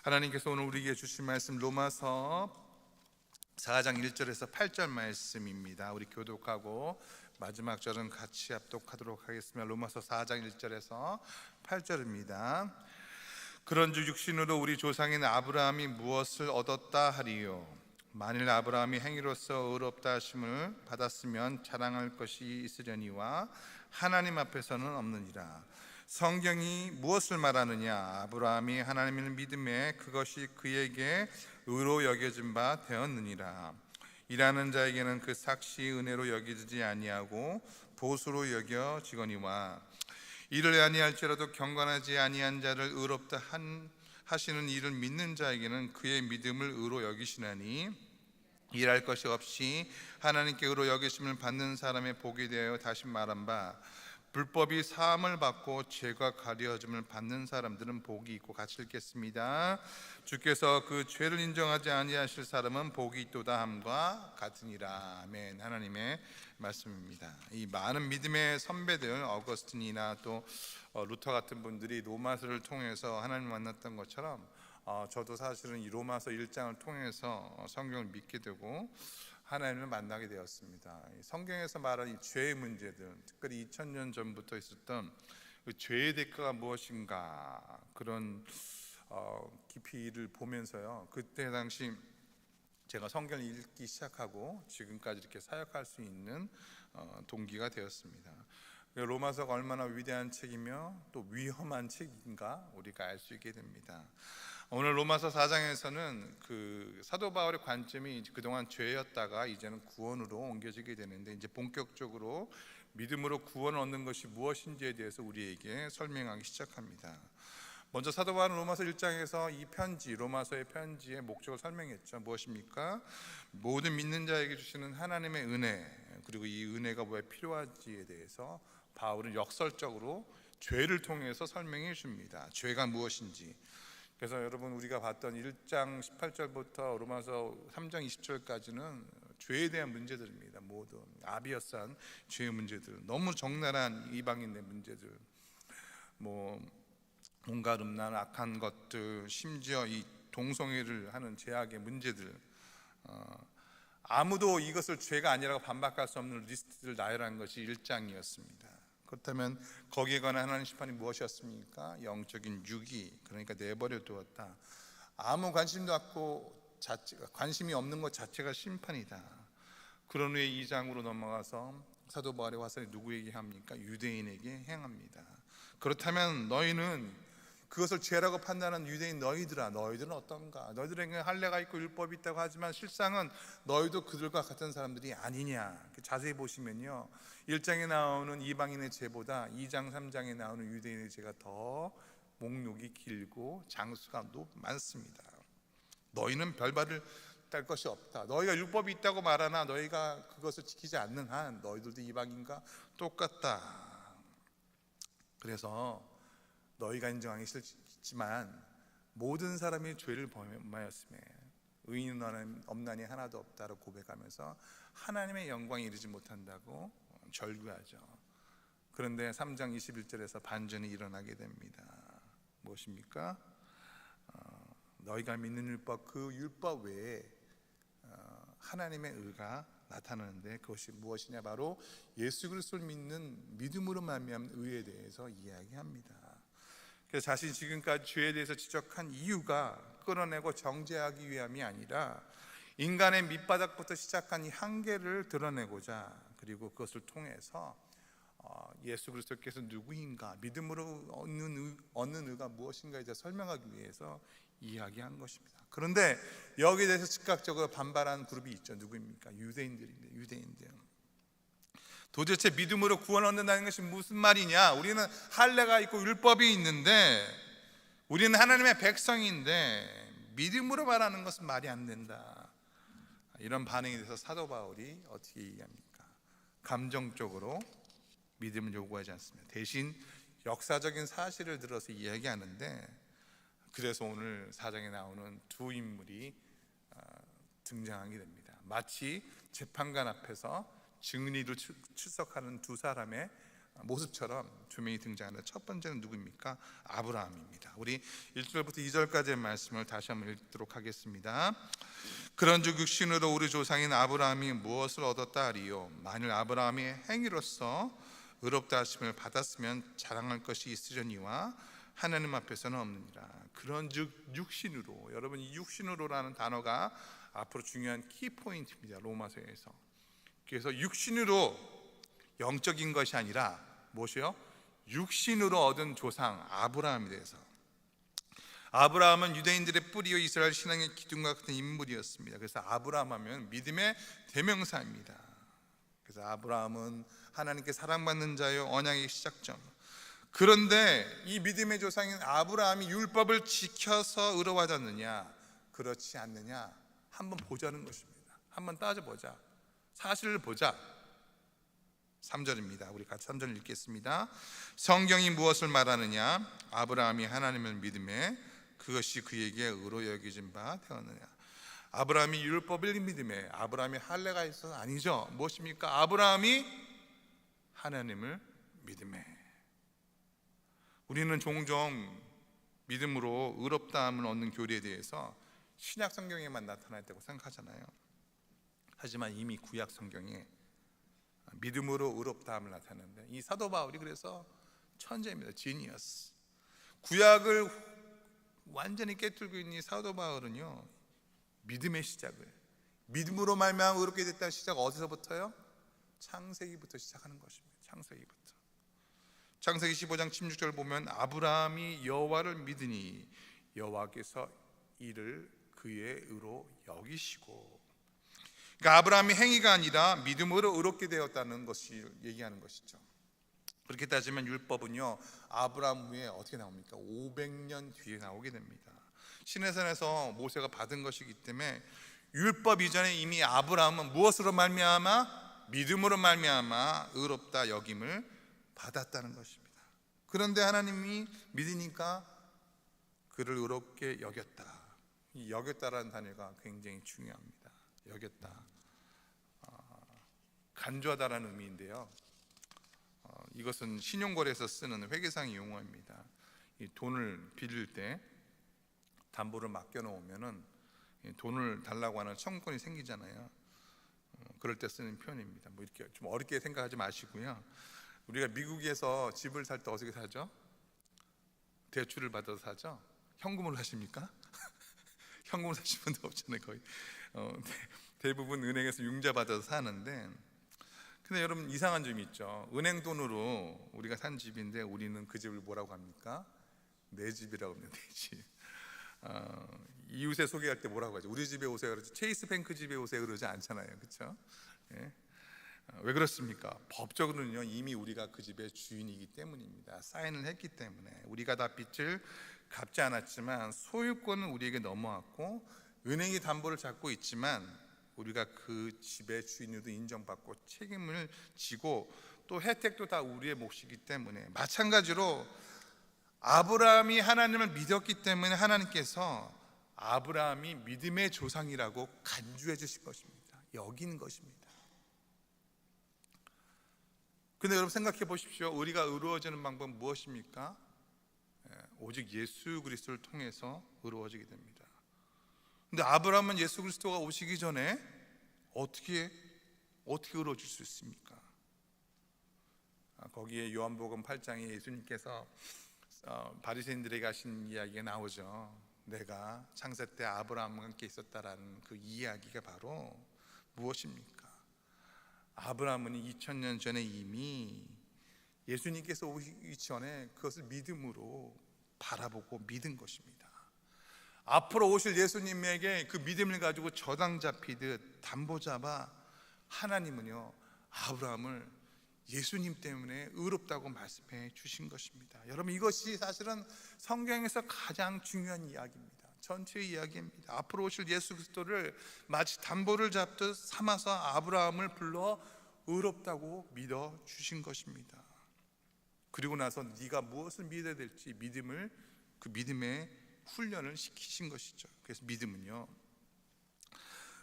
하나님께서 오늘 우리에게 주신 말씀 로마서 4장 1절에서 8절 말씀입니다. 우리 교독하고 마지막 절은 같이 합독하도록 하겠습니다. 로마서 4장 1절에서 8절입니다. 그런즉 육신으로 우리 조상인 아브라함이 무엇을 얻었다 하리요? 만일 아브라함이 행위로서 의롭다 하심을 받았으면 자랑할 것이 있으려니와 하나님 앞에서는 없느니라. 성경이 무엇을 말하느냐? 아브라함이 하나님을 믿음에 그것이 그에게 의로 여겨진 바 되었느니라. 일하는 자에게는 그 삭시 은혜로 여기지 아니하고 보수로 여겨지거니와 이를 아니할지라도 경건하지 아니한 자를 의롭다 하시는 이를 믿는 자에게는 그의 믿음을 의로 여기시나니 일할 것이 없이 하나님께 의로 여기심을 받는 사람의 복이 되어 다시 말한 바 불법이 사함을 받고 죄가 가려짐을 받는 사람들은 복이 있고 같이 읽겠습니다. 주께서 그 죄를 인정하지 아니하실 사람은 복이 있도다 함과 같으니라. 아멘. 하나님의 말씀입니다. 이 많은 믿음의 선배들 어거스틴이나 또 루터 같은 분들이 로마서를 통해서 하나님을 만났던 것처럼 저도 사실은 이 로마서 1장을 통해서 성경을 믿게 되고 하나님을 만나게 되었습니다. 성경에서 말하는 이 죄의 문제들, 특별히 2000년 전부터 있었던 그 죄의 대가가 무엇인가, 그런 깊이를 보면서요, 그때 당시 제가 성경을 읽기 시작하고 지금까지 이렇게 사역할 수 있는 동기가 되었습니다. 로마서가 얼마나 위대한 책이며 또 위험한 책인가 우리가 알 수 있게 됩니다. 오늘 로마서 4장에서는 그 사도 바울의 관점이 그동안 죄였다가 이제는 구원으로 옮겨지게 되는데, 이제 본격적으로 믿음으로 구원을 얻는 것이 무엇인지에 대해서 우리에게 설명하기 시작합니다. 먼저 사도 바울은 로마서 1장에서 이 편지, 로마서의 편지의 목적을 설명했죠. 무엇입니까? 모든 믿는 자에게 주시는 하나님의 은혜, 그리고 이 은혜가 왜 필요한지에 대해서 바울은 역설적으로 죄를 통해서 설명해 줍니다. 죄가 무엇인지. 그래서 여러분, 우리가 봤던 1장 18절부터 로마서 3장 20절까지는 죄에 대한 문제들입니다. 모든 아비어스한 죄의 문제들, 너무 적나라한 이방인의 문제들, 온갖 음란 악한 것들, 심지어 이 동성애를 하는 제약의 문제들, 아무도 이것을 죄가 아니라고 반박할 수 없는 리스트를 나열한 것이 1장이었습니다. 그렇다면 거기에 관한 하나님의 심판이 무엇이었습니까? 영적인 유기, 그러니까 내버려 두었다. 아무 관심도 없고 관심이 없는 것 자체가 심판이다. 그런 후에 2장으로 넘어가서 사도 바울의 화살이 누구에게 합니까? 유대인에게 행합니다. 그렇다면 너희는, 그것을 죄라고 판단하는 유대인 너희들은 어떤가? 너희들에게 할례가 있고 율법이 있다고 하지만 실상은 너희도 그들과 같은 사람들이 아니냐? 자세히 보시면요, 1장에 나오는 이방인의 죄보다 2장 3장에 나오는 유대인의 죄가 더 목록이 길고 장수가 많습니다. 너희는 별바를 딸 것이 없다. 너희가 율법이 있다고 말하나 너희가 그것을 지키지 않는 한 너희들도 이방인과 똑같다. 그래서 너희가 인정하기 싫지만 모든 사람이 죄를 범하였음에 의인은 없나니 하나도 없다고 고백하면서 하나님의 영광에 이르지 못한다고 절규하죠. 그런데 3장 21절에서 반전이 일어나게 됩니다. 무엇입니까? 너희가 믿는 율법, 그 율법 외에 하나님의 의가 나타나는데 그것이 무엇이냐? 바로 예수 그리스도를 믿는 믿음으로 말미암은 의에 대해서 이야기합니다. 그래서 자신이 지금까지 죄에 대해서 지적한 이유가 끌어내고 정죄하기 위함이 아니라 인간의 밑바닥부터 시작한 이 한계를 드러내고자, 그리고 그것을 통해서 예수 그리스도께서 누구인가, 믿음으로 얻는 의가 무엇인가에 대해 설명하기 위해서 이야기한 것입니다. 그런데 여기에 대해서 즉각적으로 반발하는 그룹이 있죠. 누구입니까? 유대인들인데, 유대인들. 도대체 믿음으로 구원 얻는다는 것이 무슨 말이냐? 우리는 할례가 있고 율법이 있는데, 우리는 하나님의 백성인데 믿음으로 말하는 것은 말이 안 된다. 이런 반응에 대해서 사도 바울이 어떻게 얘기합니까? 감정적으로 믿음을 요구하지 않습니다. 대신 역사적인 사실을 들어서 이야기하는데, 그래서 오늘 4장에 나오는 두 인물이 등장하게 됩니다. 마치 재판관 앞에서 증인으로 출석하는 두 사람의 모습처럼 두 명이 등장하는데 첫 번째는 누구입니까? 아브라함입니다. 우리 1절부터 2절까지의 말씀을 다시 한번 읽도록 하겠습니다. 그런즉 육신으로 우리 조상인 아브라함이 무엇을 얻었다 하리요? 만일 아브라함이 행위로서 의롭다 하심을 받았으면 자랑할 것이 있으려니와 하나님 앞에서는 없느니라. 그런즉 육신으로, 여러분 이 육신으로라는 단어가 앞으로 중요한 키포인트입니다. 로마서에서. 그래서 육신으로 영적인 것이 아니라 무엇이요? 육신으로 얻은 조상 아브라함에 대해서. 아브라함은 유대인들의 뿌리요 이스라엘 신앙의 기둥과 같은 인물이었습니다. 그래서 아브라함 하면 믿음의 대명사입니다. 그래서 아브라함은 하나님께 사랑받는 자요 언약의 시작점. 그런데 이 믿음의 조상인 아브라함이 율법을 지켜서 의로워졌느냐 그렇지 않느냐 한번 보자는 것입니다. 한번 따져보자. 사실을 보자. 3절입니다. 우리 같이 3절 읽겠습니다. 성경이 무엇을 말하느냐? 아브라함이 하나님을 믿음에 그것이 그에게 의로 여겨진 바 되었느냐. 아브라함이 율법을 믿음에, 아브라함이 할례가 있어서 아니죠. 무엇입니까? 아브라함이 하나님을 믿음에. 우리는 종종 믿음으로 의롭다함을 얻는 교리에 대해서 신약 성경에만 나타나 있다고 생각하잖아요. 하지만 이미 구약 성경에 믿음으로 의롭다함을 나타내는데, 이 사도 바울이 그래서 천재입니다. 지니어스. 구약을 완전히 깨뚫고 있는 이 사도 바울은요, 믿음의 시작을, 믿음으로 말미암아 의롭게 됐다는 시작 어디서부터요? 창세기부터 시작하는 것입니다. 창세기부터. 창세기 15장 16절 보면 아브라함이 여호와를 믿으니 여호와께서 이를 그의 의로 여기시고. 그러니까 아브라함이 행위가 아니라 믿음으로 의롭게 되었다는 것이 얘기하는 것이죠. 그렇게 따지면 율법은요, 아브라함 후에 어떻게 나옵니까? 500년 뒤에 나오게 됩니다. 시내산에서 모세가 받은 것이기 때문에 율법 이전에 이미 아브라함은 무엇으로 말미암아? 믿음으로 말미암아 의롭다 여김을 받았다는 것입니다. 그런데 하나님이 믿으니까 그를 의롭게 여겼다. 이 여겼다라는 단어가 굉장히 중요합니다. 여겼다, 간주하다라는 의미인데요, 이것은 신용거래에서 쓰는 회계상의 용어입니다. 이 돈을 빌릴 때 담보를 맡겨놓으면은 돈을 달라고 하는 청구권이 생기잖아요. 그럴 때 쓰는 표현입니다. 뭐 이렇게 좀 어렵게 생각하지 마시고요. 우리가 미국에서 집을 살 때 어떻게 사죠? 대출을 받아서 사죠? 현금으로 사십니까? 현금으로 사신 분도 없잖아요. 거의 대부분 은행에서 융자 받아서 사는데, 근데 여러분 이상한 점이 있죠. 은행 돈으로 우리가 산 집인데 우리는 그 집을 뭐라고 합니까? 내 집이라고 합니다. 내 집. 이웃에 소개할 때 뭐라고 하죠? 우리 집에 오세요 그러지, 체이스 뱅크 집에 오세요 그러지 않잖아요. 그렇죠? 예? 왜 그렇습니까? 법적으로는요, 이미 우리가 그 집의 주인이기 때문입니다. 사인을 했기 때문에. 우리가 다 빚을 갚지 않았지만 소유권은 우리에게 넘어왔고, 은행이 담보를 잡고 있지만 우리가 그 집의 주인으로 인정받고 책임을 지고 또 혜택도 다 우리의 몫이기 때문에, 마찬가지로 아브라함이 하나님을 믿었기 때문에 하나님께서 아브라함이 믿음의 조상이라고 간주해 주신 것입니다. 여긴 것입니다. 근데 여러분 생각해 보십시오. 우리가 의로워지는 방법은 무엇입니까? 오직 예수 그리스도를 통해서 의로워지게 됩니다. 근데 아브라함은 예수 그리스도가 오시기 전에 어떻게 의로워질 수 있습니까? 거기에 요한복음 8장에 예수님께서 바리새인들에게 하신 이야기가 나오죠. 내가 창세 때 아브라함과 함께 있었다라는 그 이야기가 바로 무엇입니까? 아브라함은 2000년 전에 이미 예수님께서 오시기 전에 그것을 믿음으로 바라보고 믿은 것입니다. 앞으로 오실 예수님에게 그 믿음을 가지고 저당 잡히듯 담보 잡아 하나님은요, 아브라함을 예수님 때문에 의롭다고 말씀해 주신 것입니다. 여러분, 이것이 사실은 성경에서 가장 중요한 이야기입니다. 전체의 이야기입니다. 앞으로 오실 예수 그리스도를 마치 담보를 잡듯 삼아서 아브라함을 불러 의롭다고 믿어 주신 것입니다. 그리고 나서 네가 무엇을 믿어야 될지 그 믿음의 훈련을 시키신 것이죠. 그래서 믿음은요,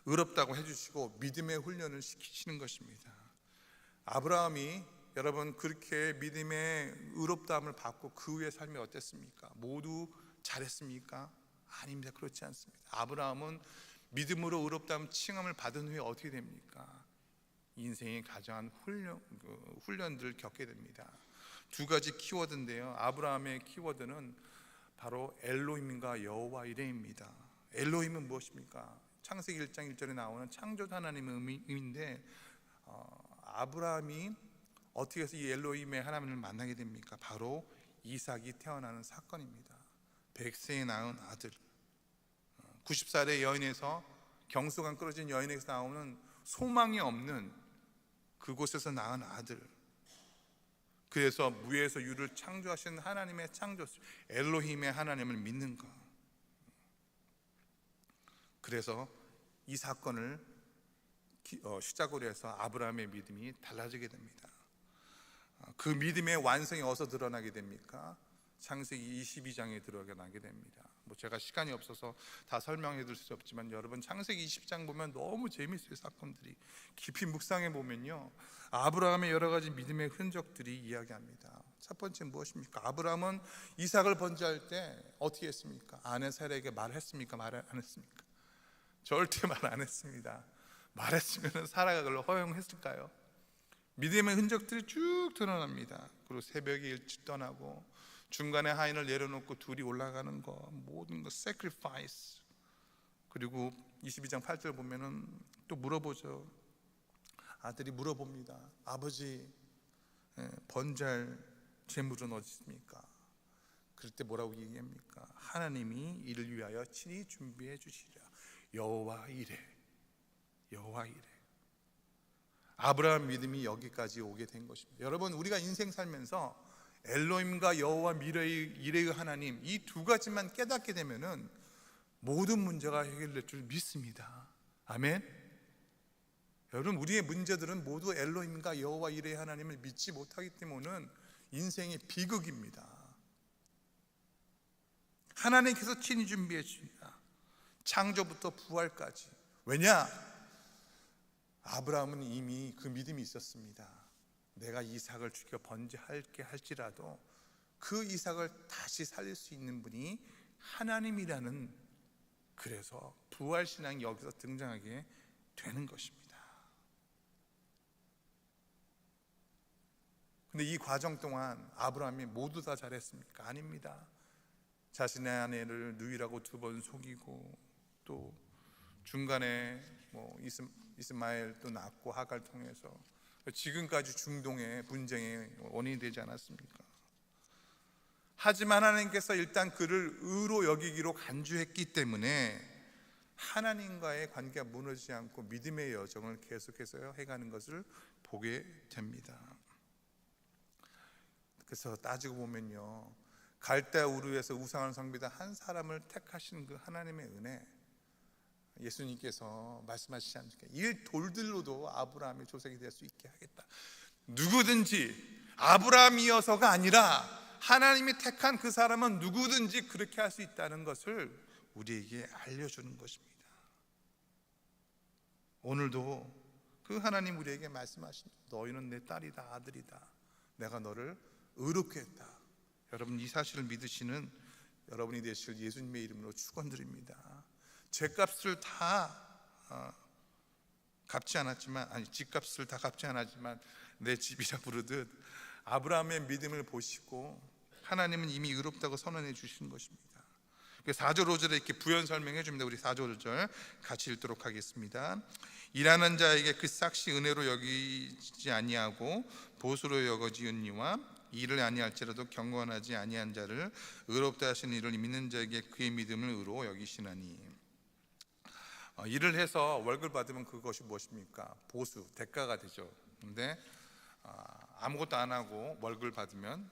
의롭다고 해주시고 믿음의 훈련을 시키시는 것입니다. 아브라함이 여러분 그렇게 믿음의 의롭다함을 받고 그 후의 삶이 어땠습니까? 모두 잘했습니까? 아닙니다. 그렇지 않습니다. 아브라함은 믿음으로 의롭다함 칭함을 받은 후에 어떻게 됩니까? 인생의 가장 훈련들을 겪게 됩니다. 두 가지 키워드인데요, 아브라함의 키워드는 바로 엘로힘과 여호와 이레입니다. 엘로힘은 무엇입니까? 창세기 1장 1절에 나오는 창조 하나님의 의미인데, 아브라함이 어떻게 해서 이 엘로힘의 하나님을 만나게 됩니까? 바로 이삭이 태어나는 사건입니다. 100세에 낳은 아들, 90살의 여인에서, 경수관 끊어진 여인에서 나오는 소망이 없는 그곳에서 낳은 아들. 그래서 무에서 유를 창조하신 하나님의 창조, 엘로힘의 하나님을 믿는 것. 그래서 이 사건을 시작으로 해서 아브라함의 믿음이 달라지게 됩니다. 그 믿음의 완성이 어디서 드러나게 됩니까? 창세기 22장에 드러나게 됩니다. 제가 시간이 없어서 다 설명해 드릴 수 없지만, 여러분 창세기 20장 보면 너무 재미있어요. 사건들이 깊이 묵상해 보면요, 아브라함의 여러 가지 믿음의 흔적들이 이야기합니다. 첫 번째 무엇입니까? 아브라함은 이삭을 번제할 때 어떻게 했습니까? 아내 사라에게 말했습니까? 말 안 했습니까? 절대 말 안 했습니다. 말했으면 사라가 그걸 허용했을까요? 믿음의 흔적들이 쭉 드러납니다. 그리고 새벽에 일찍 떠나고 중간에 하인을 내려놓고 둘이 올라가는 거, 모든 거 sacrifice. 그리고 22장 8절 보면은 또 물어보죠. 아들이 물어봅니다. 아버지, 번제할 제물은 어디 있습니까? 그럴 때 뭐라고 얘기합니까? 하나님이 이를 위하여 친히 준비해 주시리라. 여호와 이레, 여호와 이레. 아브라함 믿음이 여기까지 오게 된 것입니다. 여러분, 우리가 인생 살면서 엘로힘과 여호와 이레의 하나님, 이 두 가지만 깨닫게 되면은 모든 문제가 해결될 줄 믿습니다. 아멘. 여러분, 우리의 문제들은 모두 엘로힘과 여호와 이레의 하나님을 믿지 못하기 때문에 인생의 비극입니다. 하나님께서 친히 준비해 주신다. 창조부터 부활까지. 왜냐? 아브라함은 이미 그 믿음이 있었습니다. 내가 이삭을 죽여 번제할게 할지라도 그 이삭을 다시 살릴 수 있는 분이 하나님이라는, 그래서 부활신앙이 여기서 등장하게 되는 것입니다. 근데 이 과정 동안 아브라함이 모두 다 잘했습니까? 아닙니다. 자신의 아내를 누이라고 2번 속이고, 또 중간에 이스마엘도 낳고 하갈 통해서 지금까지 중동의 분쟁의 원인이 되지 않았습니까? 하지만 하나님께서 일단 그를 의로 여기기로 간주했기 때문에 하나님과의 관계가 무너지지 않고 믿음의 여정을 계속해서 해가는 것을 보게 됩니다. 그래서 따지고 보면요, 갈대아 우르에서 우상을 섬기던 한 사람을 택하신 그 하나님의 은혜, 예수님께서 말씀하시지 않습니까? 이 돌들로도 아브라함의 조상이 될 수 있게 하겠다. 누구든지, 아브라함이어서가 아니라 하나님이 택한 그 사람은 누구든지 그렇게 할 수 있다는 것을 우리에게 알려주는 것입니다. 오늘도 그 하나님 우리에게 말씀하십니다. 너희는 내 딸이다, 아들이다. 내가 너를 의롭게 했다. 여러분, 이 사실을 믿으시는 여러분이 되실 예수님의 이름으로 축원드립니다. 죗값을 다 갚지 않았지만, 집값을 다 갚지 않았지만 내 집이라 부르듯 아브라함의 믿음을 보시고 하나님은 이미 의롭다고 선언해 주신 것입니다. 4절 5절에 이렇게 부연 설명해 줍니다. 우리 4절 5절 같이 읽도록 하겠습니다. 일하는 자에게 그 싹시 은혜로 여기지 아니하고 보수로 여겨지은니와 일을 아니할지라도 경건하지 아니한 자를 의롭다 하신 이를 믿는 자에게 그의 믿음을 의로 여기시나니. 일을 해서 월급 받으면 그것이 무엇입니까? 보수, 대가가 되죠. 그런데 아무것도 안 하고 월급을 받으면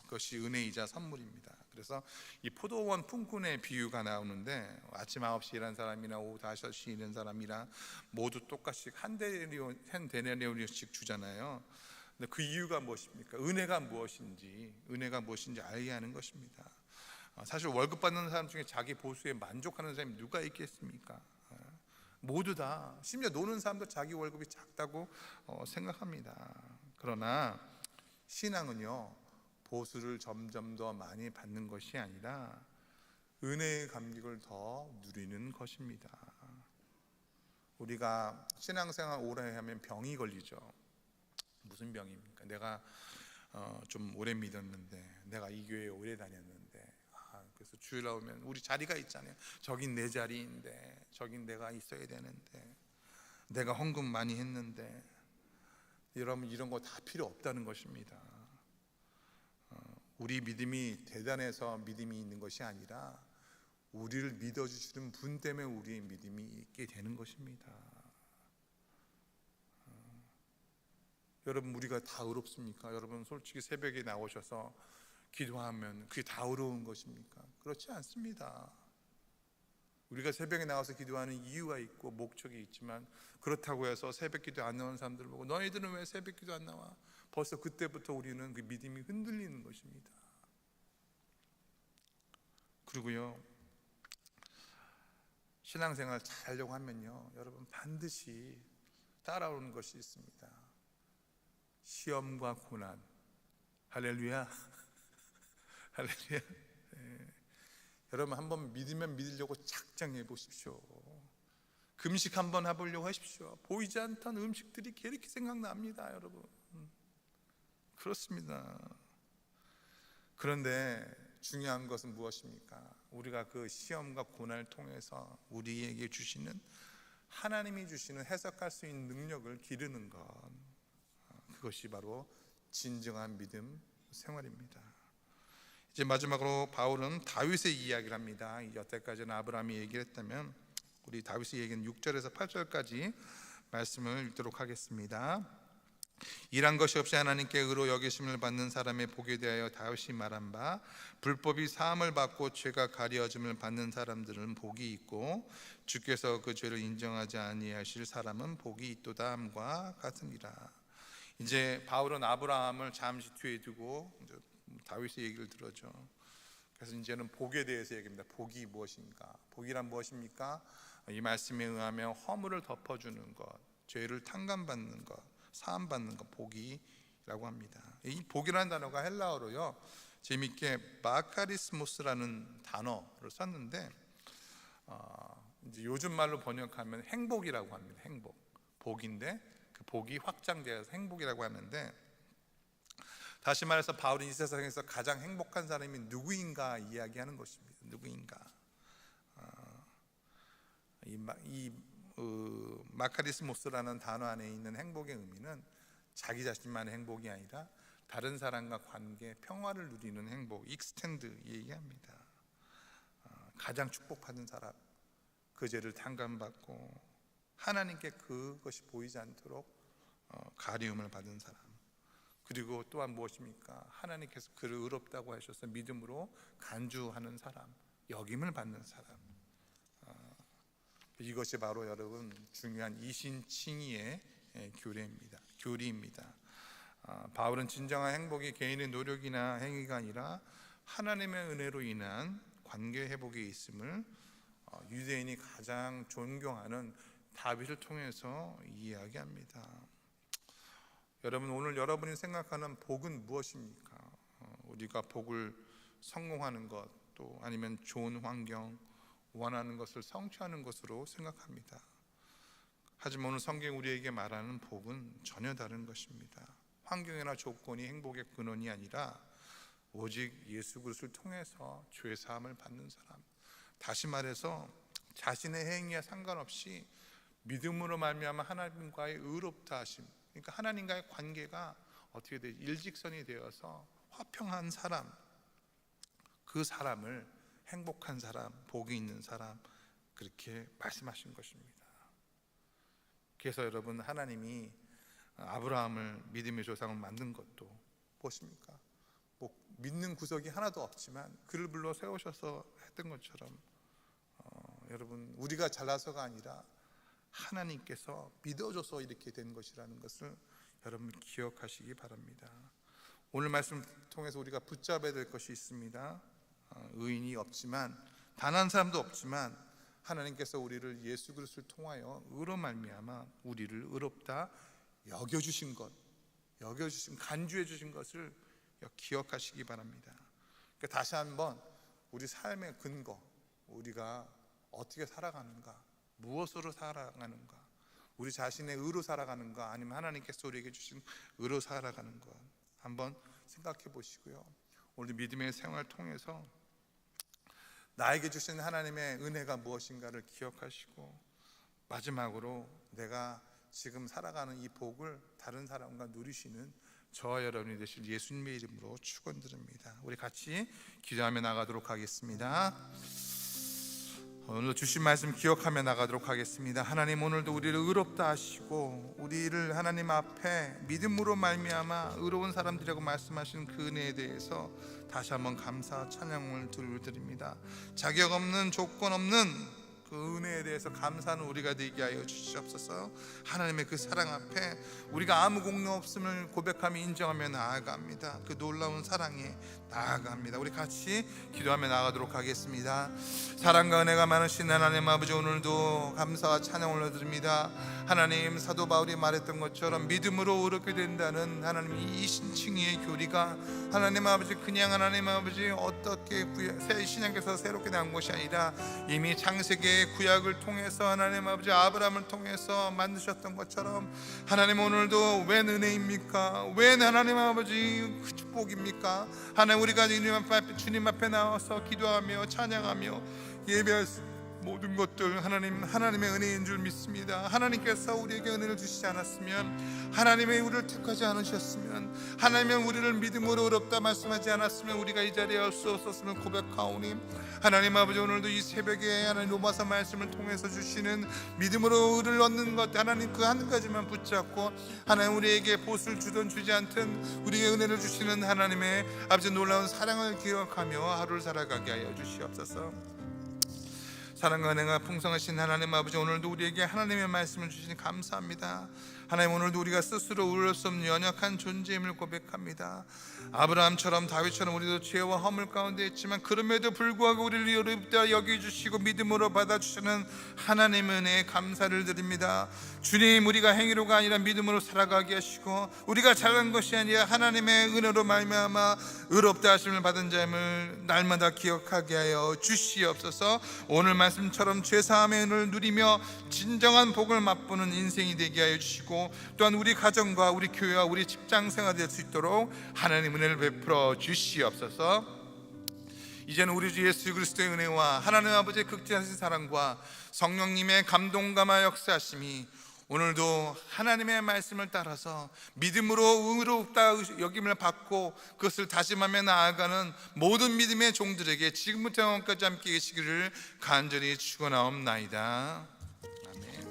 그것이 은혜이자 선물입니다. 그래서 이 포도원 품꾼의 비유가 나오는데, 아침 9시 일하는 사람이나 오후 5시 일하는 사람이랑 모두 똑같이 한 데나리온씩 주잖아요. 근데 그 이유가 무엇입니까? 은혜가 무엇인지 알게 하는 것입니다. 사실 월급 받는 사람 중에 자기 보수에 만족하는 사람이 누가 있겠습니까? 모두 다, 심지어 노는 사람도 자기 월급이 작다고 생각합니다. 그러나 신앙은요, 보수를 점점 더 많이 받는 것이 아니라 은혜의 감격을 더 누리는 것입니다. 우리가 신앙생활 오래 하면 병이 걸리죠. 무슨 병입니까? 내가 좀 오래 믿었는데, 내가 이 교회에 오래 다녔는데, 그래서 주일 나오면 우리 자리가 있잖아요. 저긴 내 자리인데, 저긴 내가 있어야 되는데, 내가 헌금 많이 했는데. 여러분, 이런 거 다 필요 없다는 것입니다. 우리 믿음이 대단해서 믿음이 있는 것이 아니라 우리를 믿어주시는 분 때문에 우리의 믿음이 있게 되는 것입니다. 여러분, 우리가 다 의롭습니까? 여러분, 솔직히 새벽에 나오셔서 기도하면 그게 다 의로운 것입니까? 그렇지 않습니다. 우리가 새벽에 나와서 기도하는 이유가 있고 목적이 있지만, 그렇다고 해서 새벽 기도 안 나오는 사람들 보고 너희들은 왜 새벽 기도 안 나와? 벌써 그때부터 우리는 그 믿음이 흔들리는 것입니다. 그리고요, 신앙생활 잘 하려고 하면요, 여러분, 반드시 따라오는 것이 있습니다. 시험과 고난. 할렐루야. 할렐루야. 여러분, 한번 믿으면 믿으려고 작정해 보십시오. 금식 한번 해보려고 하십시오. 보이지 않던 음식들이 이렇게 생각납니다, 여러분. 그렇습니다. 그런데 중요한 것은 무엇입니까? 우리가 그 시험과 고난을 통해서 우리에게 주시는, 하나님이 주시는 해석할 수 있는 능력을 기르는 것, 그것이 바로 진정한 믿음 생활입니다. 이제 마지막으로 바울은 다윗의 이야기를 합니다. 여태까지는 아브라함이 얘기를 했다면, 우리 다윗의 얘기는 6절에서 8절까지 말씀을 읽도록 하겠습니다. 일한 것이 없이 하나님께 의로 여기심을 받는 사람의 복에 대하여 다윗이 말한 바, 불법이 사함을 받고 죄가 가려짐을 받는 사람들은 복이 있고 주께서 그 죄를 인정하지 아니하실 사람은 복이 있도다 함과 같으니라. 이제 바울은 아브라함을 잠시 뒤에 두고 다윗의 얘기를 들어죠. 그래서 이제는 복에 대해서 얘기합니다. 복이 무엇인가? 복이란 무엇입니까? 이 말씀에 의하면 허물을 덮어주는 것, 죄를 탕감받는 것, 사함받는 것, 복이라고 합니다. 이 복이라는 단어가 헬라어로요, 재미있게 마카리스모스라는 단어를 썼는데, 이제 요즘 말로 번역하면 행복이라고 합니다. 행복, 복인데 그 복이 확장되어서 행복이라고 하는데, 다시 말해서 바울은 이 세상에서 가장 행복한 사람이 누구인가 이야기하는 것입니다. 누구인가? 이 마카리스모스라는 단어 안에 있는 행복의 의미는 자기 자신만의 행복이 아니라 다른 사람과 관계, 평화를 누리는 행복, 익스텐드 얘기합니다. 가장 축복받은 사람, 그 죄를 탕감받고 하나님께 그것이 보이지 않도록 가리움을 받은 사람, 그리고 또한 무엇입니까? 하나님께서 그를 의롭다고 하셔서 믿음으로 간주하는 사람, 여김을 받는 사람. 이것이 바로 여러분 중요한 이신칭의의 교리입니다. 바울은 진정한 행복이 개인의 노력이나 행위가 아니라 하나님의 은혜로 인한 관계 회복에 있음을 유대인이 가장 존경하는 다윗을 통해서 이야기합니다. 여러분, 오늘 여러분이 생각하는 복은 무엇입니까? 우리가 복을 성공하는 것, 또 아니면 좋은 환경, 원하는 것을 성취하는 것으로 생각합니다. 하지만 오늘 성경이 우리에게 말하는 복은 전혀 다른 것입니다. 환경이나 조건이 행복의 근원이 아니라 오직 예수 그리스도를 통해서 죄 사함을 받는 사람, 다시 말해서 자신의 행위와 상관없이 믿음으로 말미암아 하나님과의 의롭다 하심, 그러니까 하나님과의 관계가 어떻게 되지? 일직선이 되어서 화평한 사람, 그 사람을 행복한 사람, 복이 있는 사람, 그렇게 말씀하신 것입니다. 그래서 여러분, 하나님이 아브라함을 믿음의 조상을 만든 것도 무엇입니까? 믿는 구석이 하나도 없지만 그를 불러 세우셔서 했던 것처럼, 여러분, 우리가 잘나서가 아니라 하나님께서 믿어줘서 이렇게 된 것이라는 것을 여러분 기억하시기 바랍니다. 오늘 말씀 통해서 우리가 붙잡아야 될 것이 있습니다. 의인이 없지만, 단 한 사람도 없지만 하나님께서 우리를 예수 그리스도를 통하여 의로 말미암아 우리를 의롭다 여겨주신 것, 여겨주신, 간주해 주신 것을 기억하시기 바랍니다. 그러니까 다시 한번 우리 삶의 근거, 우리가 어떻게 살아가는가, 무엇으로 살아가는가, 우리 자신의 의로 살아가는가, 아니면 하나님께서 우리에게 주신 의로 살아가는가 한번 생각해 보시고요. 오늘 믿음의 생활을 통해서 나에게 주신 하나님의 은혜가 무엇인가를 기억하시고, 마지막으로 내가 지금 살아가는 이 복을 다른 사람과 누리시는 저와 여러분이 되실 예수님의 이름으로 축원드립니다. 우리 같이 기도하며 나가도록 하겠습니다. 오늘도 주신 말씀 기억하며 나가도록 하겠습니다. 하나님, 오늘도 우리를 의롭다 하시고 우리를 하나님 앞에 믿음으로 말미암아 의로운 사람들이라고 말씀하신 그 은혜에 대해서 다시 한번 감사 찬양을 드립니다. 자격 없는, 조건 없는 그 은혜에 대해서 감사하는 우리가 되게 하여 주시옵소서. 하나님의 그 사랑 앞에 우리가 아무 공로 없음을 고백하며 인정하며 나아갑니다. 그 놀라운 사랑에 나아갑니다. 우리 같이 기도하며 나가도록 하겠습니다. 사랑과 은혜가 많으신 하나님 아버지, 오늘도 감사와 찬양 올려드립니다. 하나님, 사도 바울이 말했던 것처럼 믿음으로 의롭게 된다는 하나님 이 신칭의 교리가 하나님 아버지 그냥 하나님 아버지 어떻게 새 신약에서 새롭게 난 것이 아니라 이미 창세기의 구약을 통해서 하나님 아버지 아브라함을 통해서 만드셨던 것처럼 하나님, 오늘도 웬 은혜입니까? 웬 하나님 아버지 축복입니까? 하나님, 우리가 주님 앞에 나와서 기도하며 찬양하며 예배할 모든 것들 하나님의 은혜인 줄 믿습니다. 하나님께서 우리에게 은혜를 주시지 않았으면, 하나님의 우리를 택하지 않으셨으면, 하나님의 우리를 믿음으로 의롭다 말씀하지 않았으면 우리가 이 자리에 올 수 없었음을 고백하오니, 하나님 아버지, 오늘도 이 새벽에 하나님 로마서 말씀을 통해서 주시는 믿음으로 의를 얻는 것, 하나님 그 한 가지만 붙잡고 하나님 우리에게 보수를 주든 주지 않든 우리에게 은혜를 주시는 하나님의 아버지 놀라운 사랑을 기억하며 하루를 살아가게 하여 주시옵소서. 사랑과 은혜가 풍성하신 하나님 아버지, 오늘도 우리에게 하나님의 말씀을 주시니 감사합니다. 하나님, 오늘도 우리가 스스로 우릴 수 없는 연약한 존재임을 고백합니다. 아브라함처럼 다윗처럼 우리도 죄와 허물 가운데 있지만 그럼에도 불구하고 우리를 의롭다 여겨주시고 믿음으로 받아주시는 하나님의 은혜에 감사를 드립니다. 주님, 우리가 행위로가 아니라 믿음으로 살아가게 하시고 우리가 잘한 것이 아니라 하나님의 은혜로 말미암아 의롭다 하심을 받은 자임을 날마다 기억하게 하여 주시옵소서. 오늘 말씀처럼 죄사함의 은혜를 누리며 진정한 복을 맛보는 인생이 되게 하여 주시고, 또한 우리 가정과 우리 교회와 우리 직장 생활이 될 수 있도록 하나님 은혜를 베풀어 주시옵소서. 이제는 우리 주 예수 그리스도의 은혜와 하나님 아버지의 극진하신 사랑과 성령님의 감동감화 역사하심이 오늘도 하나님의 말씀을 따라서 믿음으로 의롭다 여김을 받고 그것을 다짐하며 나아가는 모든 믿음의 종들에게 지금부터 영원까지 함께 계시기를 간절히 축원하옵나이다. 아멘.